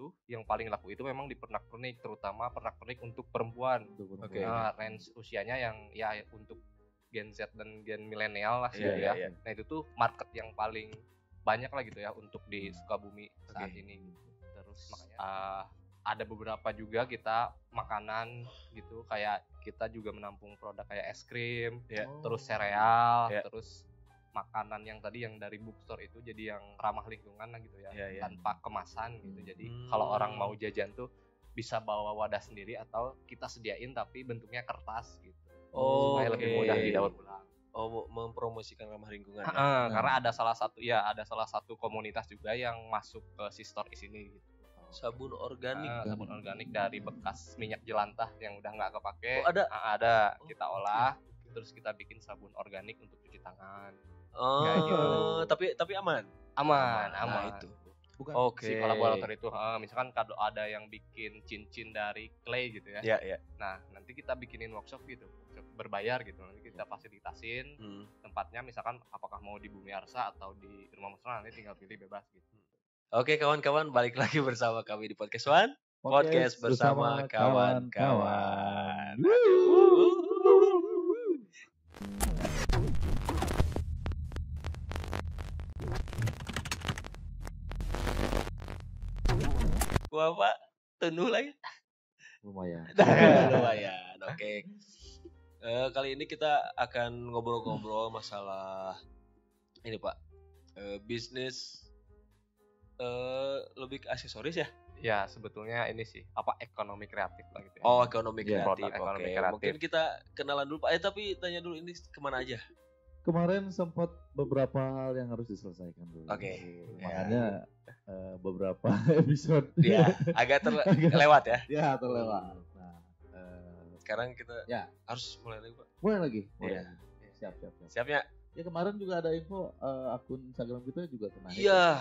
itu yang paling laku itu memang di pernak-pernik, terutama pernak-pernik untuk perempuan. Oke. Range usianya yang ya untuk Gen Z dan Gen milenial lah sih Iya, ya. iya. Nah itu tuh market yang paling banyak lah gitu ya untuk di Sukabumi saat ini gitu. Terus makanya ada beberapa juga kita makanan gitu, kayak kita juga menampung produk kayak es krim, terus sereal, terus makanan yang tadi yang dari bookstore itu jadi yang ramah lingkungan lah gitu ya, tanpa kemasan gitu. Jadi kalau orang mau jajan tuh bisa bawa wadah sendiri atau kita sediain tapi bentuknya kertas gitu. Supaya lebih mudah didaur ulang. Mempromosikan ramah lingkungan Karena ada salah satu komunitas juga yang masuk ke si store di sini gitu. Sabun organik. Sabun organik dari bekas minyak jelantah yang udah nggak kepake. Ada. Kita olah, terus kita bikin sabun organik untuk cuci tangan. Tapi aman. Nah, itu. Bukan si kolaborator itu, misalkan ada yang bikin cincin dari clay gitu ya. Iya. Nah, nanti kita bikinin workshop gitu, berbayar gitu. Nanti kita fasilitasin tempatnya, misalkan apakah mau di Bumi Arsa atau di Rumah Mesra, nanti tinggal pilih bebas gitu. Oke kawan-kawan, balik lagi bersama kami di Podcast One. Podcast bersama kawan-kawan. Bapak tenuh lagi. Lumayan. Oke. Kali ini kita akan ngobrol-ngobrol masalah ini Pak, bisnis lebih ke aksesoris ya? Ya sebetulnya ini sih ekonomi kreatif lah gitu ya. Ekonomi kreatif. Oke. Mungkin kita kenalan dulu Pak. Tapi tanya dulu ini kemana aja? Kemarin sempat beberapa hal yang harus diselesaikan dulu. Oke. Makanya beberapa episode. Ya, agak terlewat ya. Ya, terlewat. Nah, sekarang kita harus mulai lagi Pak. Mulai lagi. Iya. Siap. Siapnya? Ya kemarin juga ada info akun Instagram kita juga kena hack. Iya.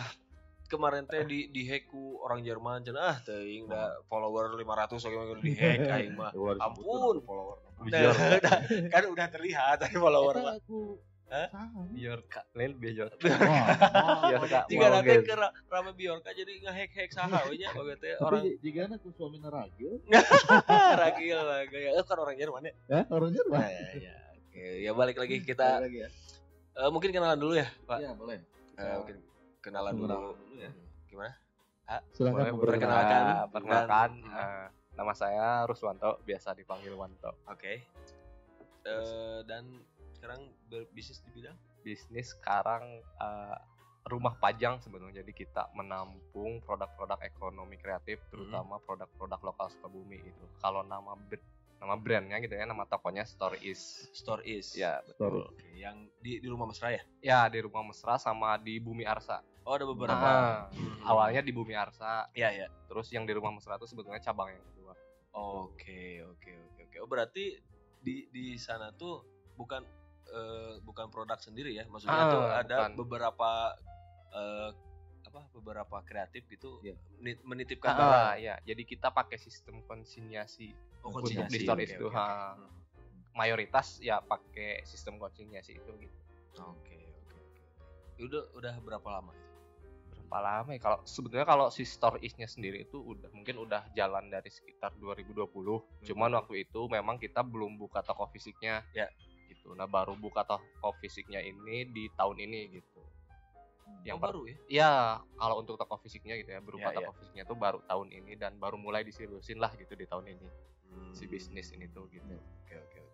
Kemarin teh di hack ku orang Jerman cenah teuing da follower 500 bagaimana di hack aing mah. Ampun follower. Kan udah terlihat tadi follower mah. Biorka, lain Biorka. Biorka. Jika nanti ke rame Biorka jadi nge-hack saha we nya oge teh orang. Tapi jigana ku suamina Ragil. Ragil lah gaya kan orang Jerman ya. Orang Jerman. Ya. Oke, ya balik lagi kita. Mungkin kenalan dulu ya, Pak. Iya, boleh. Mungkin kenalan dulu ya. Gimana? Silakan perkenalkan. Nama saya Ruswanto, biasa dipanggil Wanto. Oke. Dan sekarang berbisnis di bidang? Bisnis sekarang rumah pajang sebenarnya. Jadi kita menampung produk-produk ekonomi kreatif, terutama produk-produk lokal Sukabumi itu. Kalau nama brandnya gitu ya, nama tokonya Store Is. Ya, betul. Oke, yang di Rumah Mesra ya? Ya, di Rumah Mesra sama di Bumi Arsa. Oh, ada beberapa. Awalnya di Bumi Arsa. Iya. Terus yang di Rumah Mesra itu sebetulnya cabang yang kedua. Oke. Oh, berarti di sana tuh bukan produk sendiri ya? Maksudnya tuh ada beberapa beberapa kreatif gitu menitipkan barang. Ya. Jadi kita pakai sistem konsinyasi. Untuk di store itu. Mayoritas ya pakai sistem konsinyasi itu gitu. Oke. Udah berapa lama itu? Kalau sebetulnya kalau si Store Is-nya sendiri itu mungkin udah jalan dari sekitar 2020. Cuman waktu itu memang kita belum buka toko fisiknya. Ya. Gitu. Nah, baru buka toko fisiknya ini di tahun ini gitu. Yang baru ya? Iya, kalau untuk toko fisiknya gitu ya, berupa toko fisiknya tuh baru tahun ini dan baru mulai diseriusin lah gitu di tahun ini. Si bisnis ini tuh gitu. Oke.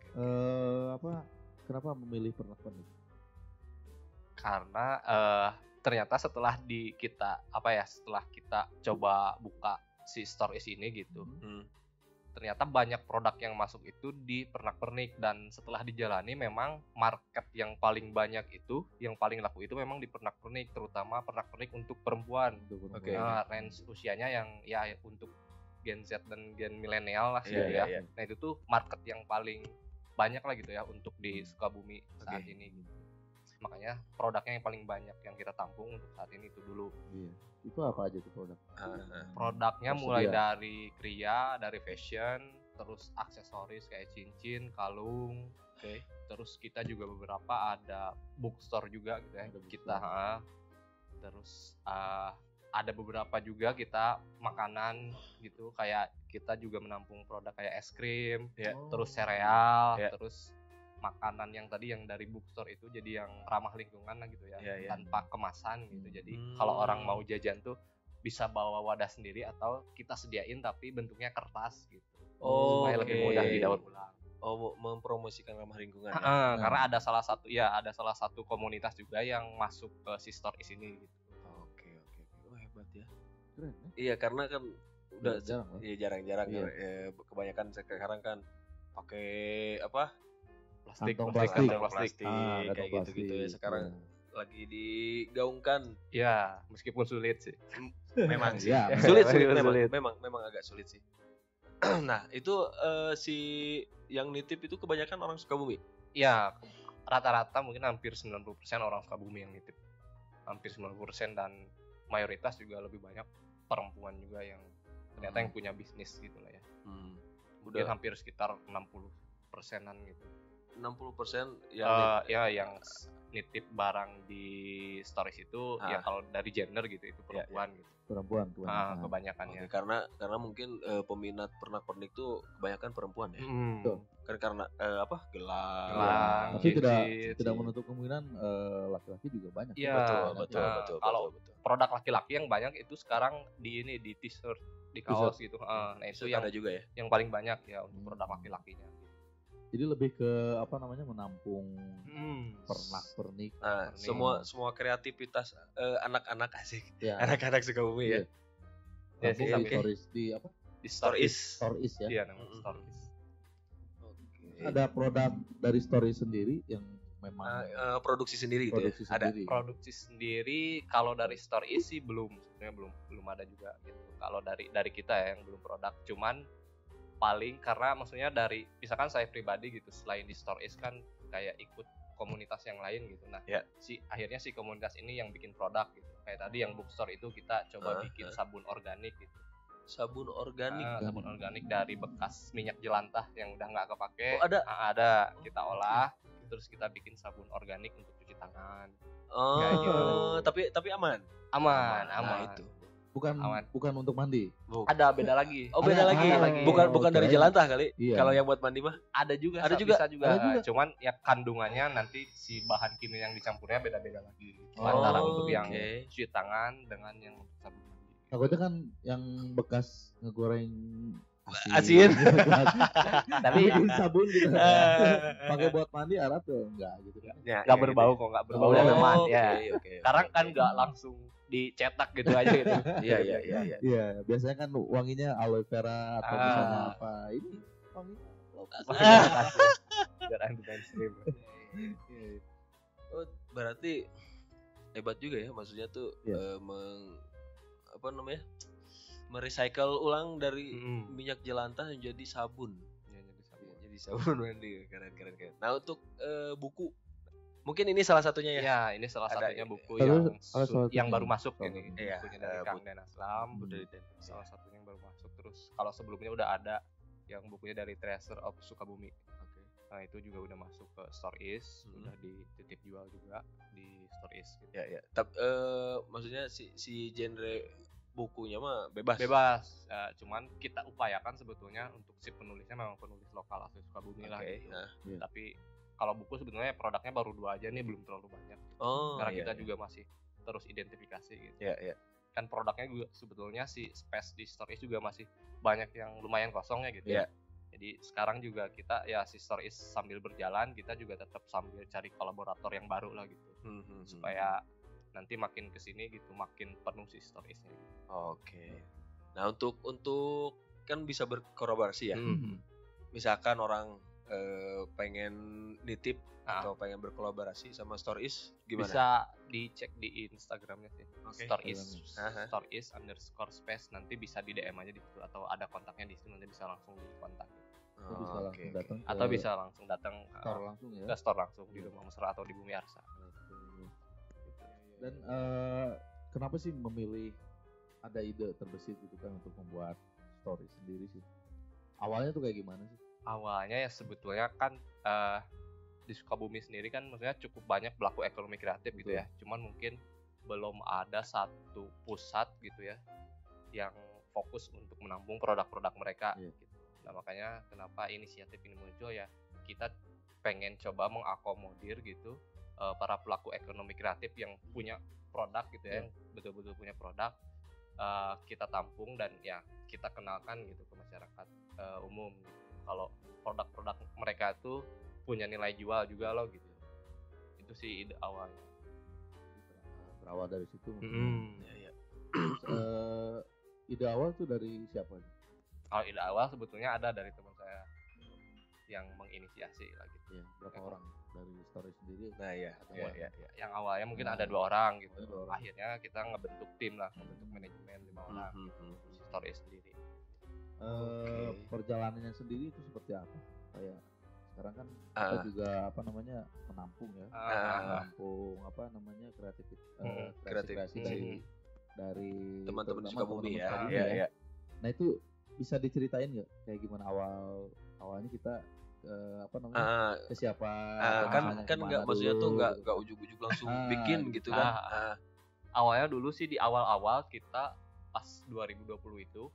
Kenapa memilih pernak-pernik? Karena ternyata setelah kita coba buka si Store Is ini gitu. Ternyata banyak produk yang masuk itu di pernak-pernik, dan setelah dijalani memang market yang paling banyak itu, yang paling laku itu memang di pernak-pernik, terutama pernak-pernik untuk perempuan. Range usianya yang ya untuk Gen Z dan Gen milenial lah sih ya. Nah itu tuh market yang paling banyak lah gitu ya untuk di Sukabumi saat ini gitu. Makanya produknya yang paling banyak yang kita tampung untuk saat ini itu dulu. Iya. Itu apa aja tuh produk? Produknya mulai dari kriya, dari fashion, terus aksesoris kayak cincin, kalung. Terus kita juga beberapa ada bookstore juga gitu ya. Terus ada beberapa juga kita makanan gitu, kayak kita juga menampung produk kayak es krim, terus sereal, terus makanan yang tadi yang dari bookstore itu jadi yang ramah lingkungan lah gitu ya, tanpa kemasan gitu. Jadi kalau orang mau jajan tuh bisa bawa wadah sendiri atau kita sediain tapi bentuknya kertas gitu. Supaya lebih mudah didaur ulang. Mempromosikan ramah lingkungan. Karena ada salah satu komunitas juga yang masuk ke si store ini gitu. Oke. Oh, hebat ya. Keren, Iya, karena kan udah jarang-jarang Iya. kebanyakan sekarang kan pakai apa? Kantong plastik kantong kayak gitu-gitu ya. Sekarang lagi digaungkan. Ya, meskipun sulit sih. Memang sih. Ya, Sulit. Memang agak sulit sih. Nah, itu si yang nitip itu kebanyakan orang Sukabumi. Iya, rata-rata mungkin hampir 90% orang Sukabumi yang nitip. Hampir 90% dan mayoritas juga lebih banyak perempuan juga yang ternyata yang punya bisnis gitu lah ya. Mungkin hampir sekitar 60%-an gitu. 60% yang yang nitip barang di stories itu ya kalau dari gender gitu itu perempuan gitu. Perempuan Kebanyakannya. Karena mungkin peminat pernak-pernik tuh kebanyakan perempuan ya. Karena gelang. Tapi tidak menutup kemungkinan laki-laki juga banyak. Iya, betul. Kalau produk laki-laki yang banyak itu sekarang di t-shirt, di kaos gitu. Nah, itu yang ada juga ya. Yang paling banyak ya untuk produk laki-lakinya. Jadi lebih ke menampung pernak-pernik. Nah, semua kreativitas anak-anak asik. Ya. Anak-anak Sukabumi ya. Ya sih, stories di apa? Di Stories ya. Iya, namanya Stories. Ada produk dari Stories sendiri yang memang produksi sendiri gitu ya. Ada produksi sendiri. Kalau dari Stories sih sebenarnya belum ada juga gitu. Kalau dari kita ya yang belum produk, cuman paling karena maksudnya dari misalkan saya pribadi gitu, selain di Stories kan kayak ikut komunitas yang lain gitu. Nah, akhirnya si komunitas ini yang bikin produk gitu. Kayak tadi yang bookstore itu kita coba bikin sabun organik gitu. Sabun organik. Sabun organik dari bekas minyak jelantah yang udah nggak kepake. Ada. Kita olah, terus kita bikin sabun organik untuk cuci tangan. Tapi aman. Aman. Itu. Bukan untuk mandi. Ada beda lagi. Beda lagi. Bukan dari jelantah kali. Iya. Kalau yang buat mandi mah ada juga. Bisa juga. Cuman ya kandungannya nanti si bahan kimia yang dicampurnya beda-beda lagi. Antara untuk yang cuci tangan dengan yang untuk sabun mandi. Takutnya kan yang bekas ngegoreng asin. Tapi bikin sabun gitu. Pakai buat mandi Arab tuh enggak gitu kan. Enggak berbau kok, enggak berbau lemah ya. Oke. Sekarang kan enggak langsung dicetak gitu aja gitu. Iya. Iya, biasanya kan wanginya aloe vera atau misalnya apa. Ini wangi biar anti mainstream. Oh, berarti hebat juga ya, maksudnya tuh merecycle ulang dari minyak jelantah menjadi sabun. Jadi sabun mandi, keren. Nah, untuk buku mungkin ini salah satunya ya. Ya, ini salah satunya buku yang baru masuk ini. Bukunya dari Kang Den Aslam, salah satunya yang baru masuk. Terus kalau sebelumnya udah ada yang bukunya dari Treasure of Sukabumi. Nah, itu juga udah masuk ke Stories, udah dititip jual juga di Stories gitu. Ya. Tapi maksudnya si genre bukunya mah bebas. Cuman kita upayakan sebetulnya untuk si penulisnya memang penulis lokal asli Sukabumi lah gitu. Tapi kalau buku sebenarnya produknya baru 2 aja nih, belum terlalu banyak. Karena kita juga masih terus identifikasi gitu. Iya. Kan produknya juga sebetulnya si space di Stories juga masih banyak yang lumayan kosong ya gitu. Iya. Jadi sekarang juga kita ya si Stories sambil berjalan, kita juga tetap sambil cari kolaborator yang baru lah gitu. Supaya nanti makin kesini gitu makin penuh si Stories-nya. Oke. Nah, untuk kan bisa berkolaborasi ya. Misalkan orang pengen nitip atau pengen berkolaborasi sama Stories gimana? Bisa dicek di Instagramnya sih. Stories_space, nanti bisa di DM aja di situ atau ada kontaknya di situ, nanti bisa langsung dikontak. Atau bisa langsung datang ke store langsung di Rumah Mesra atau di Bumi Arsa. Dan kenapa sih memilih, ada ide terbesit gitu kan untuk membuat Stories sendiri sih? Awalnya tuh kayak gimana sih? Awalnya ya sebetulnya kan di Sukabumi sendiri kan maksudnya cukup banyak pelaku ekonomi kreatif gitu ya. Cuman mungkin belum ada satu pusat gitu ya yang fokus untuk menampung produk-produk mereka gitu. Nah makanya kenapa inisiatif ini muncul ya, kita pengen coba mengakomodir gitu para pelaku ekonomi kreatif yang punya produk gitu ya, yang betul-betul punya produk, kita tampung dan ya kita kenalkan gitu ke masyarakat umum gitu. Kalau produk-produk mereka tuh punya nilai jual juga loh gitu. Itu sih ide awalnya. Berawal dari situ. Ide awal tuh dari siapa? Kalau ide awal sebetulnya ada dari teman saya yang menginisiasi lah gitu. Ya, berapa orang dari story sendiri? Nah ya. Yang awalnya mungkin ada 2 orang gitu. Akhirnya kita ngebentuk tim lah, ngebentuk manajemen 5 orang. Story sendiri. Perjalanannya sendiri itu seperti apa? Kayak sekarang kan kita juga menampung ya, menampung kreasi dari teman-teman Sukabumi ya. Nah itu bisa diceritain nggak kayak gimana awalnya kita ke siapa? Kan nggak maksudnya tuh nggak ujuk-ujuk langsung bikin gitu kan? Awalnya dulu sih di awal-awal kita pas 2020 itu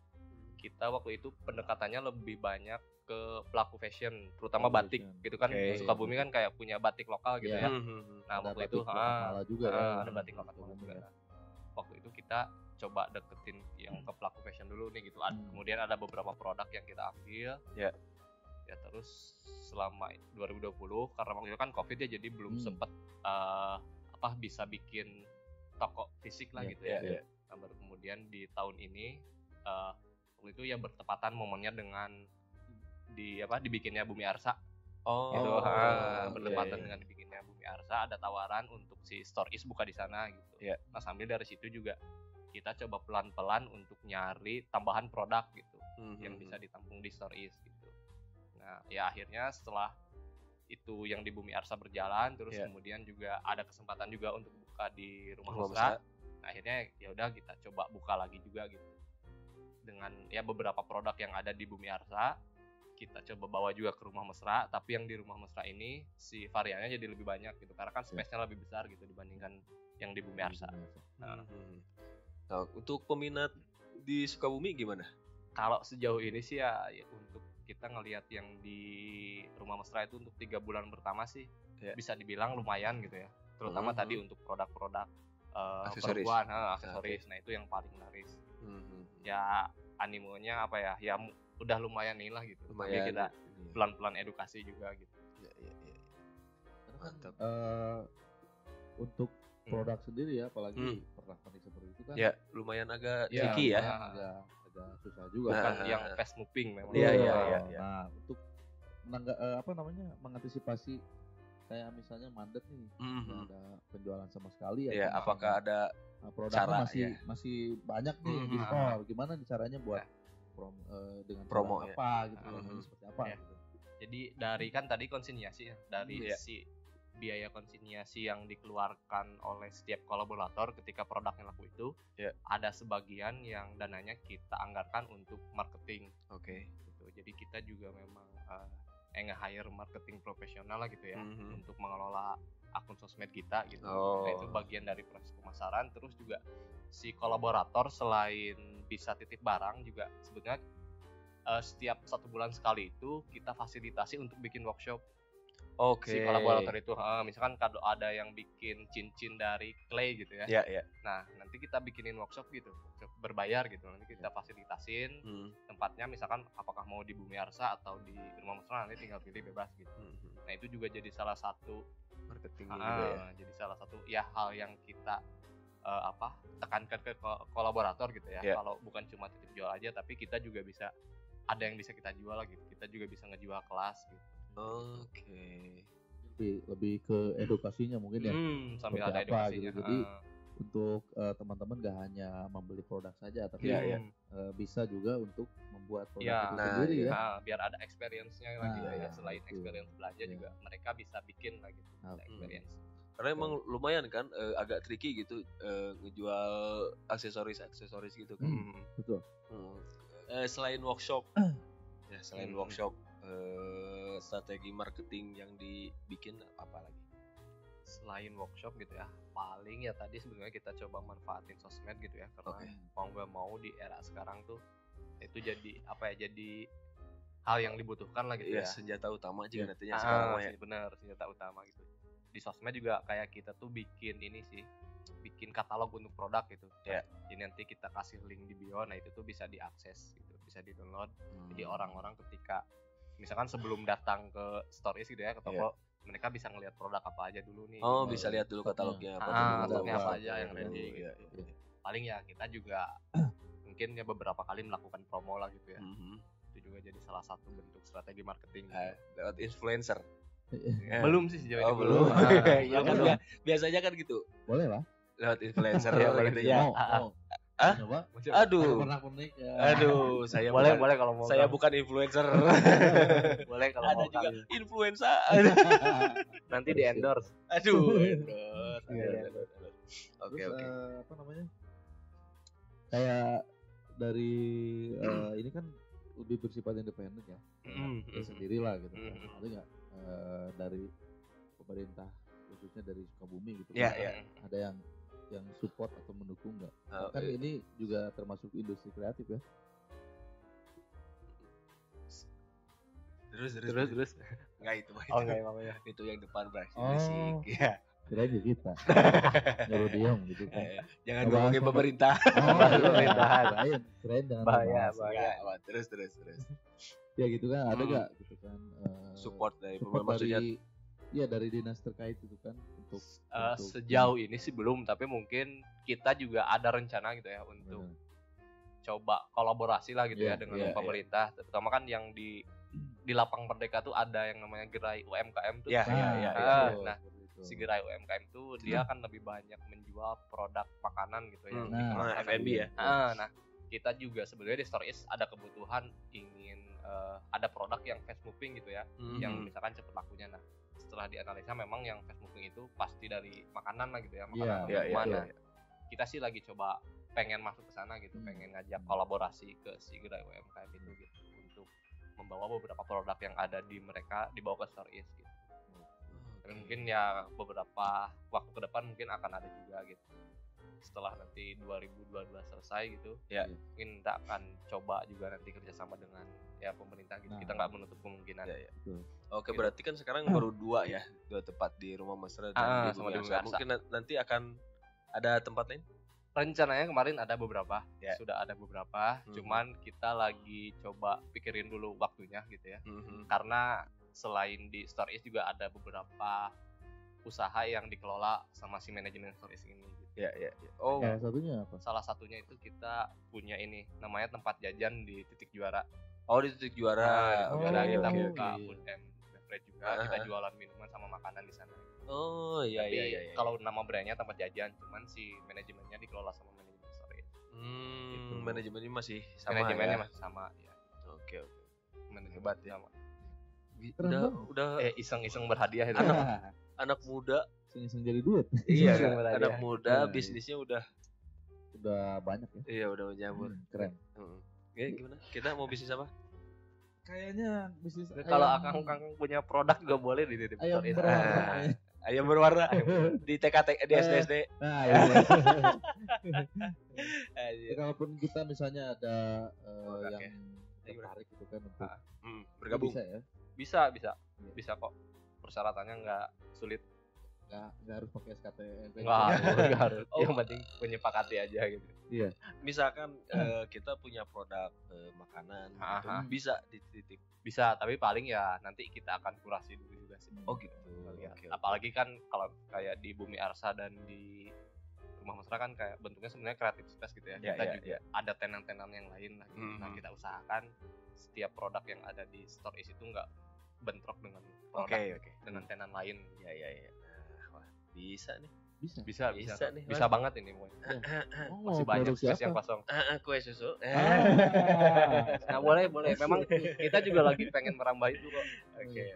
kita waktu itu pendekatannya lebih banyak ke pelaku fashion, terutama batik gitu kan. Sukabumi kan kayak punya batik lokal gitu ya. Nah waktu itu ada batik lokal juga. Waktu itu kita coba deketin yang ke pelaku fashion dulu nih gitu. Kemudian ada beberapa produk yang kita ambil. Ya terus selama 2020 karena waktu itu kan Covid ya, jadi belum sempet bisa bikin toko fisik lah gitu ya. Nah, baru kemudian di tahun ini waktu itu ya bertepatan momennya dengan dibikinnya Bumi Arsa. Bertepatan dengan dibikinnya Bumi Arsa, ada tawaran untuk si Store Is buka di sana gitu. Nah sambil dari situ juga kita coba pelan-pelan untuk nyari tambahan produk gitu yang bisa ditampung di Store Is gitu. Nah ya akhirnya setelah itu yang di Bumi Arsa berjalan, terus kemudian juga ada kesempatan juga untuk buka di Rumah Mesra. Nah akhirnya ya udah kita coba buka lagi juga gitu dengan ya beberapa produk yang ada di Bumi Arsa. Kita coba bawa juga ke Rumah Mesra, tapi yang di Rumah Mesra ini si variannya jadi lebih banyak gitu karena kan space-nya lebih besar gitu dibandingkan yang di Bumi Arsa. Nah, untuk peminat di Sukabumi gimana? Kalau sejauh ini sih ya untuk kita ngelihat yang di Rumah Mesra itu untuk 3 bulan pertama sih bisa dibilang lumayan gitu ya. Terutama tadi untuk produk-produk perempuan, aksesoris. Nah itu yang paling laris. Ya animonya ya udah lumayan nih lah gitu. Tapi kita pelan-pelan edukasi juga gitu. Mantap. Untuk produk sendiri ya, apalagi pernak seperti itu kan. Ya, lumayan agak tricky ya. Agak susah juga. Bukan yang fast moving memang. Iya. Nah, untuk mengantisipasi kayak misalnya mandet nih, ada penjualan sama sekali ya. Apakah ada produknya masih banyak nih di store. Gimana caranya buat dengan promo apa gitu, seperti apa gitu. Jadi dari kan tadi konsinyasi ya, dari si biaya konsinyasi yang dikeluarkan oleh setiap kolaborator ketika produknya laku itu, ada sebagian yang dananya kita anggarkan untuk marketing. Gitu. Jadi kita juga memang nge-hire marketing profesional lah gitu ya, untuk mengelola akun sosmed kita gitu. Nah, itu bagian dari proses pemasaran. Terus juga si kolaborator selain bisa titip barang juga sebetulnya setiap 1 bulan sekali itu kita fasilitasi untuk bikin workshop. Si kolaborator itu misalkan ada yang bikin cincin dari clay gitu ya. Nah nanti kita bikinin workshop gitu, workshop berbayar gitu. Nanti kita fasilitasin tempatnya, misalkan apakah mau di Bumi Arsa atau di Rumah Mesra, nanti tinggal pilih bebas gitu. Nah itu juga jadi salah satu marketing juga ya. Jadi salah satu ya hal yang kita tekankan ke kolaborator gitu ya. Kalau bukan cuma titip jual aja, tapi kita juga bisa ada yang bisa kita jual gitu. Kita juga bisa ngejual kelas gitu. Lebih ke edukasinya mungkin ya. Sambil ada edukasinya. Gitu. Jadi untuk teman-teman gak hanya membeli produk saja, tapi bisa juga untuk membuat produk itu sendiri ya. Biar ada experience-nya lagi ya. Selain experience belanja juga mereka bisa bikin lagi experience. Karena emang lumayan kan agak tricky gitu ngejual aksesoris gitu kan. Betul. Selain workshop, strategi marketing yang dibikin apa lagi? selain workshop gitu ya, paling ya tadi sebenarnya kita coba manfaatin sosmed gitu ya, karena mau nggak mau di era sekarang tuh itu jadi apa ya, jadi hal yang dibutuhkan lah gitu ya. Senjata utama juga nantinya sekarang ya. Bener, senjata utama gitu. Di sosmed juga kayak kita tuh bikin ini sih, bikin katalog untuk produk gitu. Jadi nanti kita kasih link di bio, nah itu tuh bisa diakses gitu, bisa di-download. Jadi orang-orang ketika misalkan sebelum datang ke Stories gitu ya, ke toko, mereka bisa ngelihat produk apa aja dulu nih. Bisa lihat dulu katalognya apa aja yang ready gitu. Paling ya kita juga mungkin ya beberapa kali melakukan promo lah gitu ya. Itu juga jadi salah satu bentuk strategi marketing lewat influencer. Belum sih sejauh ini belum. Ya kan biasanya kan gitu. Boleh lah. Lewat influencer ya gitu ya. Coba. Aduh, saya boleh kalau mau. Saya bukan influencer. Boleh kalau ada mau. Ada juga influenza. Nanti di endorse. Aduh, endorse. Oke. Apa namanya? Kayak dari ini kan lebih bersifat independen ya. Sendirilah gitu. Ada nggak dari pemerintah khususnya dari Sukabumi gitu? Ada yang support atau mendukung nggak? Kan ini juga termasuk industri kreatif ya. Terus. Enggak itu. Enggak emang ya. Itu yang depan beraksi musik. Ya. Kira aja kita. Nyuruh diem gitu kan. Jangan ngomongin pemerintah. Pemerintahan. Keren jangan bahaya. Terus. Ya gitu kan, ada nggak gitu kan support dari pemerintah? Iya dari dinas terkait itu kan untuk sejauh ini sih belum, tapi mungkin kita juga ada rencana gitu ya untuk coba kolaborasi lah gitu ya dengan pemerintah, terutama kan yang di Lapang Merdeka tuh ada yang namanya gerai UMKM tuh. Nah, si gerai UMKM tuh dia kan lebih banyak menjual produk makanan gitu ya. F&B ya. Nah, kita juga sebenarnya di Stories ada kebutuhan ingin ada produk yang fast moving gitu ya, yang misalkan cepet lakunya. Nah, setelah dianalisa memang yang fast moving itu pasti dari makanan lah gitu ya, makanan minuman. Kita sih lagi coba pengen masuk ke sana gitu, pengen ngajak kolaborasi ke si gerai UMKM itu gitu untuk membawa beberapa produk yang ada di mereka dibawa ke Stories gitu. Dan mungkin ya beberapa waktu ke depan mungkin akan ada juga gitu. Setelah nanti 2022 selesai gitu, mungkin kita akan coba juga nanti kerjasama dengan pemerintah gitu. Kita nggak menutup kemungkinan. Oke, berarti kan sekarang baru dua tempat di Rumah Mesra dan di Bumi Arsa. Mungkin nanti akan ada tempat lain? Rencananya kemarin ada beberapa, sudah ada beberapa. Cuman kita lagi coba pikirin dulu waktunya gitu ya. Karena selain di Stories juga ada beberapa usaha yang dikelola sama si manajemen Stories ini. Oh, salah satunya apa? Salah satunya itu kita punya ini, namanya tempat jajan di Titik Juara. Oh, di Titik Juara. Kita buka food and beverage juga, kita jualan minuman sama makanan di sana. Oh iya. Kalau nama brandnya tempat jajan, cuman si manajemennya dikelola sama manajemen Stories. Gitu. Manajemennya masih sama. Manajemennya masih sama ya. Oke. Manajemen hebat ya. Udah iseng-iseng berhadiah itu. Anak muda iseng jadi duit. Iya, anak muda bisnisnya udah banyak ya. Iya, udah menjamur. Keren. Gimana? Kita mau bisnis apa? Kayaknya bisnis kalau akang punya produk juga boleh di Titik Stories. Ayam berwarna di TKT di SD. Nah, iya. Kalaupun kita misalnya ada yang tertarik gitu kan untuk bergabung. Bisa ya? Bisa kok. Persyaratannya nggak sulit. Nggak harus pakai SKTN. Nggak harus. Yang penting menyepakati aja gitu. Iya. Misalkan kita punya produk makanan, gitu, bisa dititip. Bisa, tapi paling ya nanti kita akan kurasi dulu juga sih. Oh gitu. Okay. Apalagi kan kalau kayak di Bumi Arsa dan di Rumah Mesra kan kayak bentuknya sebenarnya kreatif space gitu ya. Kita juga ada tenan-tenan yang lain lah. Gitu. Nah, kita usahakan setiap produk yang ada di Stories itu nggak bentrok dengan produk dengan tenan lain. Iya. Wah, bisa nih. Bisa nih. Bisa banget ini masih banyak space yang kosong. Kue susu. Nah, boleh. Memang kita juga lagi pengen merambah itu kok. Oke.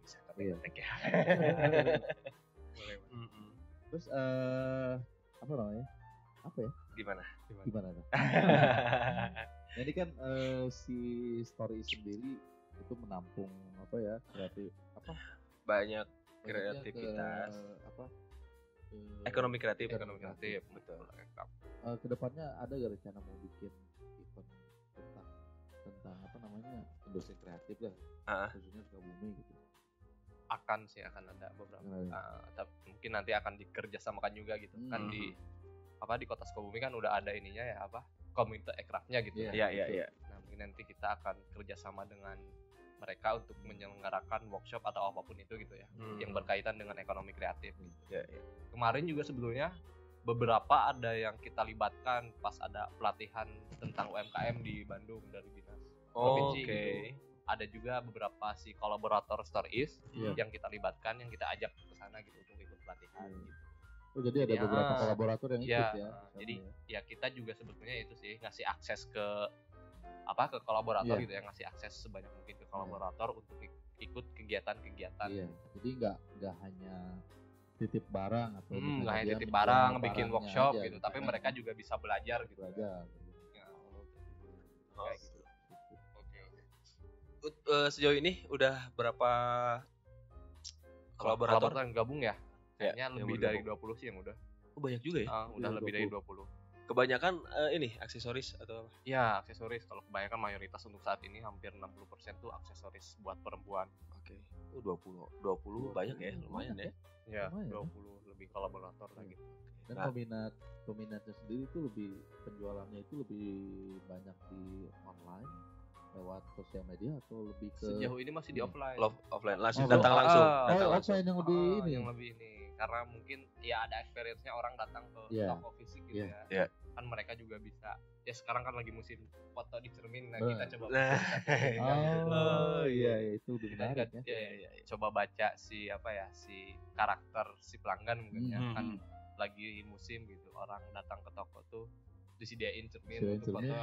Bisa Iya. Terus apa namanya? Apa ya? Gimana tuh? Jadi kan si Story sendiri itu menampung apa ya? Kreatif apa? Banyak kreativitas. Ekonomi kreatif. Betul. Kedepannya ada gak rencana mau bikin event tentang apa namanya industri kreatif lah, khususnya Sukabumi gitu? Akan ada beberapa. Tapi mungkin nanti akan dikerjasamakan juga gitu. Kan di Kota Sukabumi kan udah ada ininya ya komunitas ekrafnya gitu. Iya. Nah, mungkin nanti kita akan kerjasama dengan mereka untuk menyelenggarakan workshop atau apapun itu gitu ya, yang berkaitan dengan ekonomi kreatif. Gitu. Kemarin juga sebelumnya beberapa ada yang kita libatkan pas ada pelatihan tentang UMKM di Bandung dari Dinas Provinsi gitu. Ada juga beberapa kolaborator StoreIS yang kita libatkan, yang kita ajak ke sana gitu untuk ikut pelatihan gitu. Oh, jadi ada beberapa kolaborator yang ikut ya. Jadi ya kita juga sebetulnya itu sih ngasih akses ke kolaborator gitu ya, ngasih akses sebanyak mungkin ke kolaborator untuk ikut kegiatan-kegiatan. Iya. Jadi nggak hanya titip barang atau nggak hanya titip barang, bikin workshop aja, gitu, tapi mereka juga bisa belajar gitu. Belajar. Kayak gitu. Sejauh ini udah berapa kolaborator yang gabung ya? Kayaknya lebih dari 20 sih yang udah. Banyak juga ya? Udah lebih dari 20. Kebanyakan ini aksesoris atau apa? Ya, aksesoris. Kalau kebanyakan mayoritas untuk saat ini hampir 60% tuh aksesoris buat perempuan. Oke. 20 banyak ya, lumayan ya. Ya, 20 lebih kolaborator lagi. Dan peminatnya sendiri itu penjualannya itu lebih banyak di online lewat sosial media atau lebih ke sejauh ini masih di offline. Offline langsung datang langsung. Offline yang lebih yang lebih ini karena mungkin ya ada experience-nya orang datang ke toko fisik gitu ya. Kan mereka juga bisa. Ya sekarang kan lagi musim foto di cermin, kita coba itu benar ya. Coba baca si karakter si pelanggan mungkin ya kan lagi musim gitu, orang datang ke toko tuh disediain cermin untuk foto.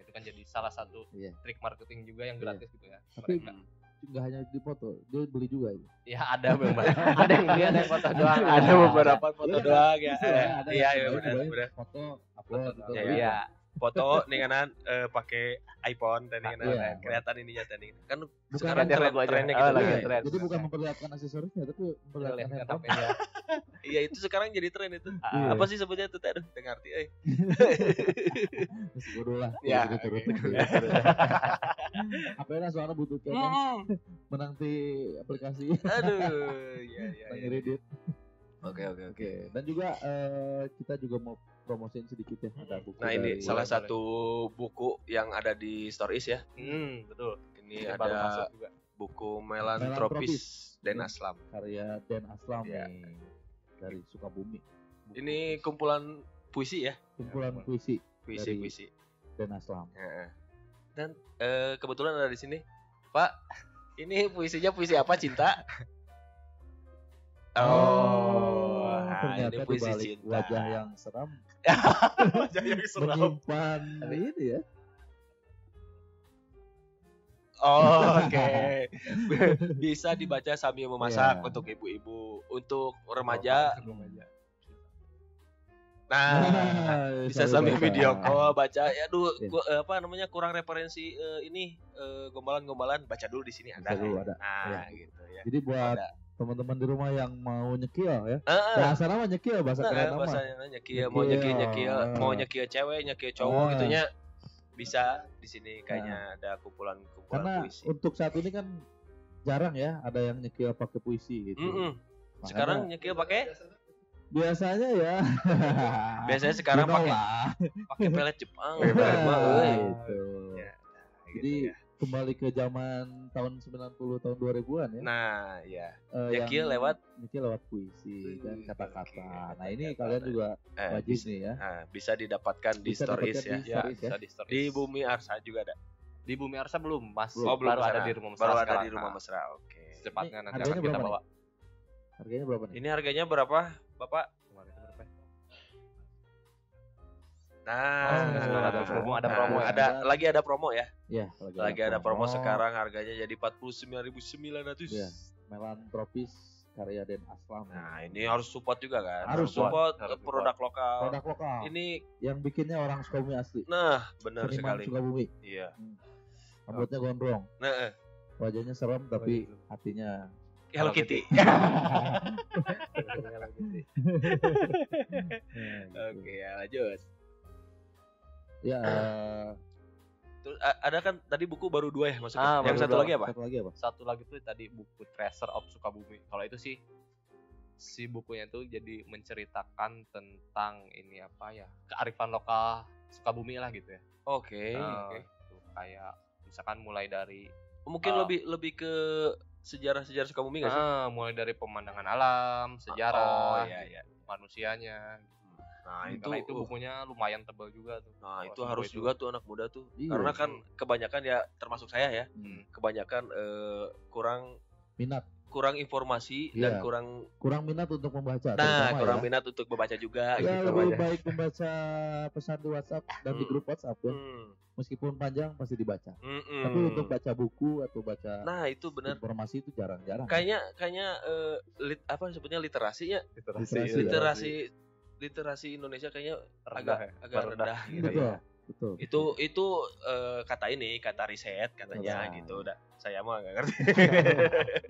Itu kan jadi salah satu trik marketing juga yang gratis gitu ya. Tapi nggak hanya di foto, dia beli juga ya. Ya ada beberapa. Ada yang beli, ada yang foto doang. Ada beberapa foto doang ya. Iya benar. Foto upload gitu. Iya. Foto ninganan pakai iPhone dan ninganan kelihatan ininya tadi. Kan sekarang trennya gitu. Jadi bukan memperlihatkan aksesorisnya tapi memperlihatkan HP-nya. Iya itu sekarang jadi tren itu. Apa sih sebutnya itu? Aduh, teu ngarti euy. Bodoh lah. Ya. Apa soalnya butuh kan menang di aplikasi. Aduh, iya. Ngeredit. Oke. Dan juga kita juga mau promosiin sedikit ya, ada buku. Nah, ini salah satu buku yang ada di StoreIS ya. Betul. Ini ada buku Melantropis Den Aslam. Karya Den Aslam nih dari Sukabumi. Ini kumpulan puisi ya? Kumpulan puisi. Puisi. Den Aslam. Dan kebetulan ada di sini, Pak. Ini puisinya puisi apa, Cinta? Ternyata ini puisi dibalik cinta. Wajah yang seram. Menyimpan ini ya. Oke. Bisa dibaca sambil memasak untuk ibu-ibu, untuk remaja. Nah, bisa sambil video call baca. Ya kurang referensi ini gombalan-gombalan, baca dulu di sini ada. Nah, gitu ya. Jadi buat teman-teman di rumah yang mau nyekil ya. Bahasa nama nyekil, bahasa keren nama. Bahasanya nyekil, mau nyekil cewek, nyekil cowok gitunya. Bisa di sini kayaknya ada kumpulan puisi. Karena untuk saat ini kan jarang ya ada yang nyekil pakai puisi gitu. Sekarang nyekil pakai biasanya ya. Biasanya sekarang pakai pelet Jepang. Gitu. Jadi kembali ke zaman tahun 90 tahun 2000-an ya. Nah, ya. Nyekil lewat puisi dan kata-kata. Nah, ini kalian juga wajib nih ya. Nah, bisa didapatkan di StoreIS ya. Bisa di StoreIS. Di Bumi Arsa juga ada. Di Bumi Arsa belum, Mas. Belum baru ada di Rumah Mesra. Baru ada di Rumah Mesra. Oke. Secepatnya nanti akan kita bawa. Harganya berapa nih? Ini harganya berapa, Bapak? Nah, ada promo. Lagi ada promo ya? Iya, lagi ada promo sekarang harganya jadi 49.900. Iya, Melantropis karya Den Aslam. Nah, ini harus support juga kan? Harus support produk lokal. Produk lokal. Ini yang bikinnya orang Sukabumi asli. Nah, benar Seniman sekali. Sukabumi. Iya. Rambutnya gondrong. Nah, wajahnya serem tapi hatinya Hello Kitty. Oke, ya lanjut. Ya, Terus ada kan tadi buku baru 2 ya maksudnya. Yang satu lagi apa? Satu lagi tuh tadi buku Treasure of Sukabumi. Kalau itu sih si bukunya tuh jadi menceritakan tentang ini apa ya, kearifan lokal Sukabumi lah gitu ya. Oke. Kayak misalkan mulai dari mungkin lebih ke sejarah Sukabumi nggak sih? Mulai dari pemandangan alam, sejarah, manusianya. Nah itu bukunya lumayan tebal juga tuh. Nah itu harus juga tuh anak muda tuh, karena kan kebanyakan ya termasuk saya ya, kebanyakan kurang informasi dan kurang minat untuk membaca. Nah kurang minat untuk membaca juga. Ya gitu lebih baik membaca pesan di WhatsApp dan di grup WhatsApp ya. Meskipun panjang pasti dibaca. Tapi untuk baca buku atau baca itu benar. Informasi itu jarang-jarang. Kayaknya apa sebutnya literasinya? Literasi Indonesia kayaknya agak rendah gitu ya. Betul. Itu kata riset katanya gitu. Udah saya mah enggak ngerti.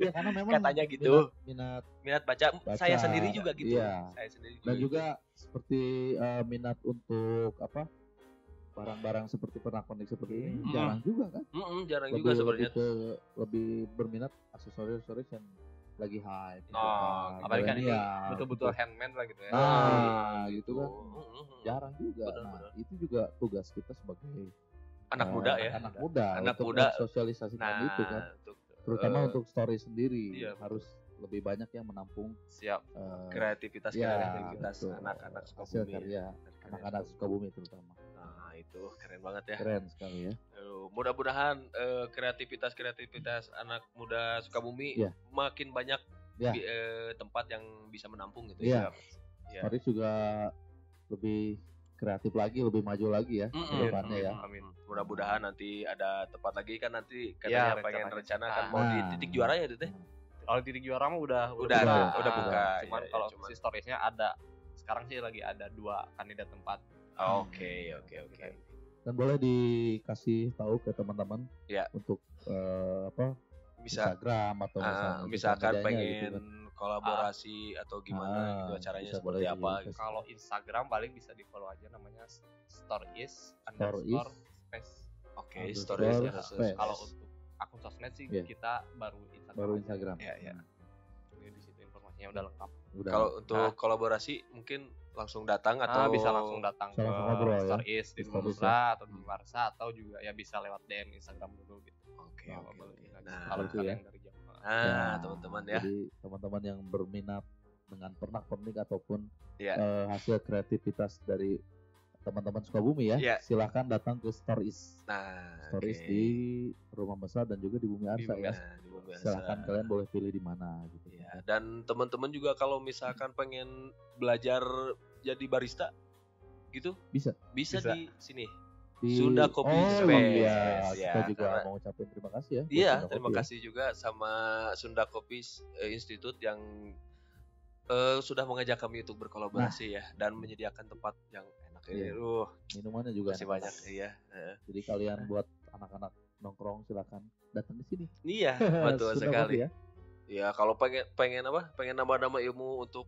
Ya, karena memang katanya gitu. Minat baca saya sendiri juga gitu. Iya. Saya sendiri juga. Dan juga seperti minat untuk apa? Barang-barang seperti pernak-pernik seperti ini jarang juga kan? Jarang juga sebenarnya. Lebih berminat aksesoris yang lagi hype gitu kan. Apalagi kan ini betul-betul handmade lah gitu ya. Gitu kan. Jarang juga. Benar. Itu juga tugas kita sebagai anak muda ya. Anak muda sosialisasikan itu kan. Terutama untuk story sendiri harus lebih banyak yang menampung kreativitas anak-anak Sukabumi. Anak-anak Sukabumi terutama. Nah, itu keren banget ya. Keren sekali ya. Mudah-mudahan kreativitas anak muda Sukabumi makin banyak tempat yang bisa menampung gitu ya. Stories juga lebih kreatif lagi, lebih maju lagi ya ke depannya ya. Amin. Mudah-mudahan nanti ada tempat lagi kan nanti katanya pengen rencana kan mau di titik juara ya Teh. Kalau titik juara mah udah buka. Cuman kalau si storiesnya ada sekarang sih lagi ada 2 kandidat tempat. Oke. Dan boleh dikasih tahu ke teman-teman untuk Instagram atau misalkan pengen gitu kan. Kolaborasi atau gimana gitu caranya seperti apa gitu. Kalau Instagram paling bisa di follow aja namanya stories_space. Oke, stories_space. Kalau untuk akun sosmed sih kita baru Instagram. Ya. Di situ informasinya udah lengkap. Kalau untuk kolaborasi mungkin langsung datang atau bisa langsung datang ke stories di Musra atau di Warsa atau juga ya bisa lewat DM Instagram dulu gitu. Oke. Nah, kalau kalian dari jauh. Teman-teman ya. Jadi teman-teman yang berminat dengan pernak-pernik ataupun hasil kreativitas dari teman-teman Sukabumi ya, silahkan datang ke Stories. Stories di Rumah Besar dan juga di Bumi Arsa ya. Silahkan kalian boleh pilih di mana gitu. Ya, dan teman-teman juga kalau misalkan pengen belajar jadi barista gitu, bisa di sini. Sunda Kopi Space. Kita juga mau ucapin terima kasih ya. Iya, terima kasih juga sama Sunda Kopi Institute yang sudah mengajak kami untuk berkolaborasi ya dan menyediakan tempat yang enak ini. Minumannya juga masih banyak ya. Jadi kalian buat anak-anak nongkrong silakan datang di sini. Iya, betul sekali. Ya, kalau pengen nambah-nambah ilmu untuk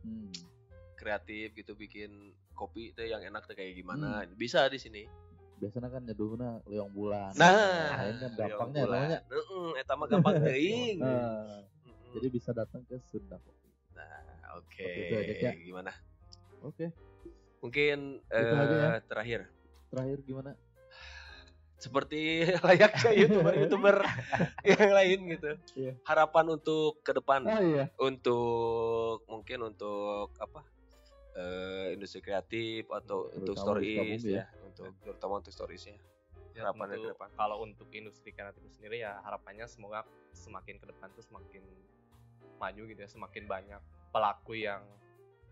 kreatif gitu bikin kopi itu yang enak tuh kayak gimana. Bisa di sini. Biasanya kan nyeduhna leong bulan. Nah, kan gampangnya namanya. Eta mah gampang teuing. Jadi bisa datang ke Sunda Kopi. Nah, oke. Gimana? Oke. Mungkin terakhir gimana? Seperti layaknya YouTuber yang lain gitu. Harapan untuk ke depan. Untuk mungkin untuk apa? Industri kreatif atau untuk stories ya, terutama untuk storiesnya. Harapannya ke depan. Kalau untuk industri kreatif sendiri ya harapannya semoga semakin ke depan tuh semakin maju gitu ya, semakin banyak pelaku yang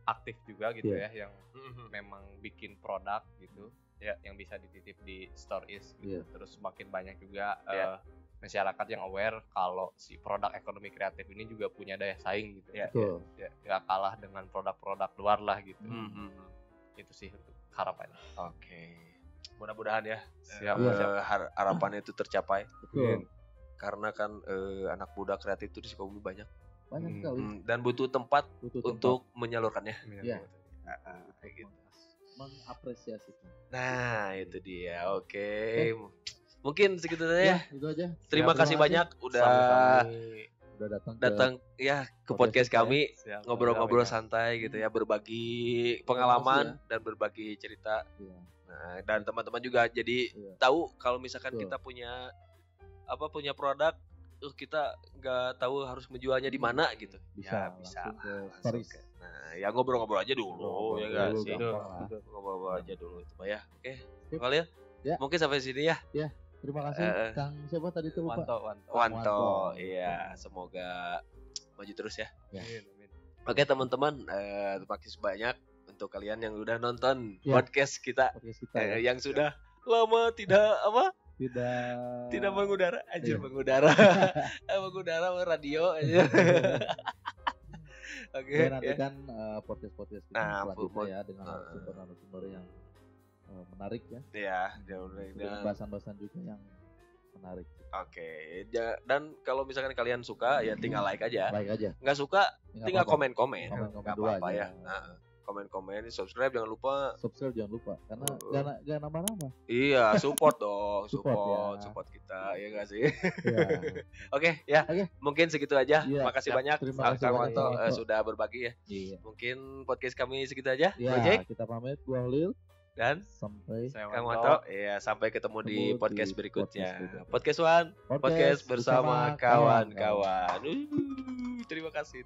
aktif juga gitu ya, yang memang bikin produk gitu ya, yang bisa dititip di stories gitu. Terus semakin banyak juga masyarakat yang aware kalau si produk ekonomi kreatif ini juga punya daya saing gitu ya. Ya kalah dengan produk-produk luar lah gitu. Itu sih untuk harapannya. Oke. Mudah-mudahan ya. Siap. Harapannya itu tercapai. Karena kan anak muda kreatif itu di Sukabumi banyak. banyak sekali. Dan butuh tempat untuk menyalurkannya. Iya. Gitu. Mengapresiasikan. Nah, itu dia. Oke. Mungkin segitu saja ya. Itu aja. Terima kasih banyak udah datang ya ke podcast kami, ngobrol-ngobrol santai gitu ya, berbagi pengalaman dan berbagi cerita. Nah, dan teman-teman juga jadi tahu kalau misalkan kita punya produk, kita nggak tahu harus menjualnya di mana gitu. Bisa. Nah, ya ngobrol-ngobrol aja dulu ya guys. Ngobrol-ngobrol aja dulu itu Pak ya. Oke. Kalian? Ya. Mungkin sampai sini ya. Ya. Terima kasih Kang siapa tadi tuh Pak? Wanto. Iya, semoga maju terus ya. Oke teman-teman, terima kasih banyak untuk kalian yang udah nonton podcast kita yang sudah lama tidak mengudara, mengudara radio aja. Oke. Nantikan podcast kita selanjutnya ya dengan narasumber yang menarik ya. Iya, dengan bahasan-bahasan juga yang menarik. Oke. Dan kalau misalkan kalian suka ya tinggal like aja. Nggak suka tinggal komen. Nggak apa-apa ya. Nah, komen, subscribe jangan lupa karena gak nama-nama. Iya, support dong, support kita ya nggak sih. Oke, mungkin segitu aja. Makasih banyak Kang Wanto sudah berbagi ya. Mungkin podcast kami segitu aja. Kita pamit, gua Holil dan sampai Kang Wanto. Sampai ketemu di podcast berikutnya. Podcast One, podcast bersama kawan-kawan. Terima kasih.